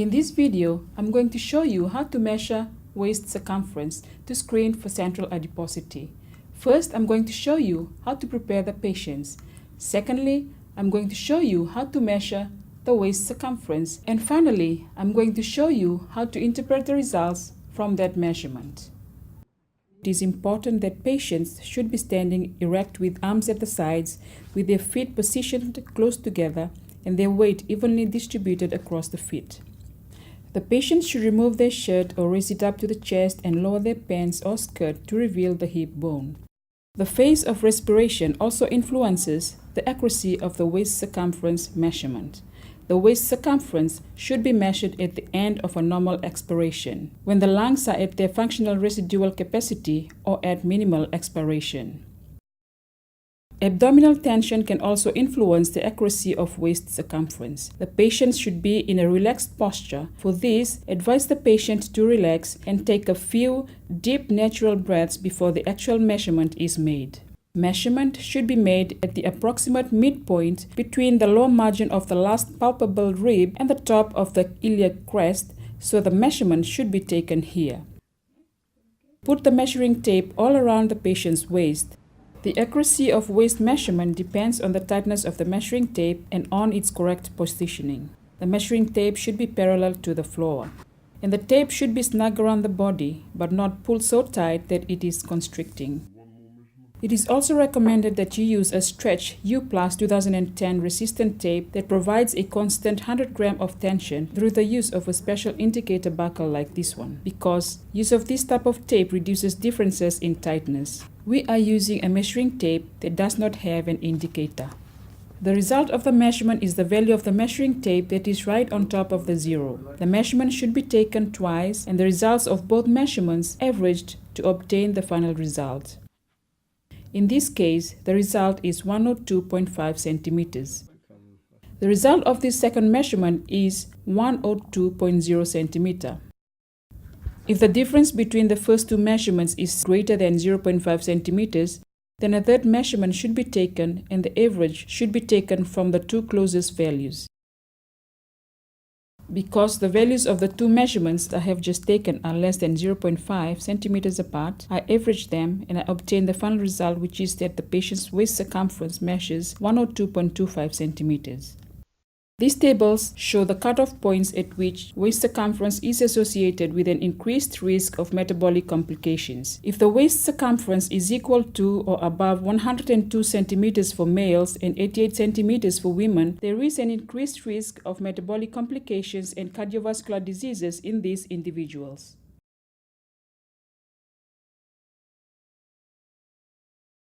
In this video, I'm going to show you how to measure waist circumference to screen for central adiposity. First, I'm going to show you how to prepare the patients. Secondly, I'm going to show you how to measure the waist circumference. And finally, I'm going to show you how to interpret the results from that measurement. It is important that patients should be standing erect with arms at the sides, with their feet positioned close together and their weight evenly distributed across the feet. The patient should remove their shirt or raise it up to the chest and lower their pants or skirt to reveal the hip bone. The phase of respiration also influences the accuracy of the waist circumference measurement. The waist circumference should be measured at the end of a normal expiration, when the lungs are at their functional residual capacity or at minimal expiration. Abdominal tension can also influence the accuracy of waist circumference. The patient should be in a relaxed posture. For this, advise the patient to relax and take a few deep natural breaths before the actual measurement is made. Measurement should be made at the approximate midpoint between the lower margin of the last palpable rib and the top of the iliac crest, so the measurement should be taken here. Put the measuring tape all around the patient's waist. The accuracy of waist measurement depends on the tightness of the measuring tape and on its correct positioning. The measuring tape should be parallel to the floor, and the tape should be snug around the body but not pulled so tight that it is constricting. It is also recommended that you use a stretch U+ 2010 resistant tape that provides a constant 100 grams of tension through the use of a special indicator buckle like this one, because use of this type of tape reduces differences in tightness. We are using a measuring tape that does not have an indicator. The result of the measurement is the value of the measuring tape that is right on top of the zero. The measurement should be taken twice and the results of both measurements averaged to obtain the final result. In this case, the result is 102.5 centimeters. The result of this second measurement is 102.0 centimeter. If the difference between the first two measurements is greater than 0.5 centimeters, then a third measurement should be taken and the average should be taken from the two closest values. Because the values of the two measurements I have just taken are less than 0.5 centimeters apart, I average them and I obtain the final result, which is that the patient's waist circumference measures 102.25 centimeters. These tables show the cutoff points at which waist circumference is associated with an increased risk of metabolic complications. If the waist circumference is equal to or above 102 centimeters for males and 88 centimeters for women, there is an increased risk of metabolic complications and cardiovascular diseases in these individuals.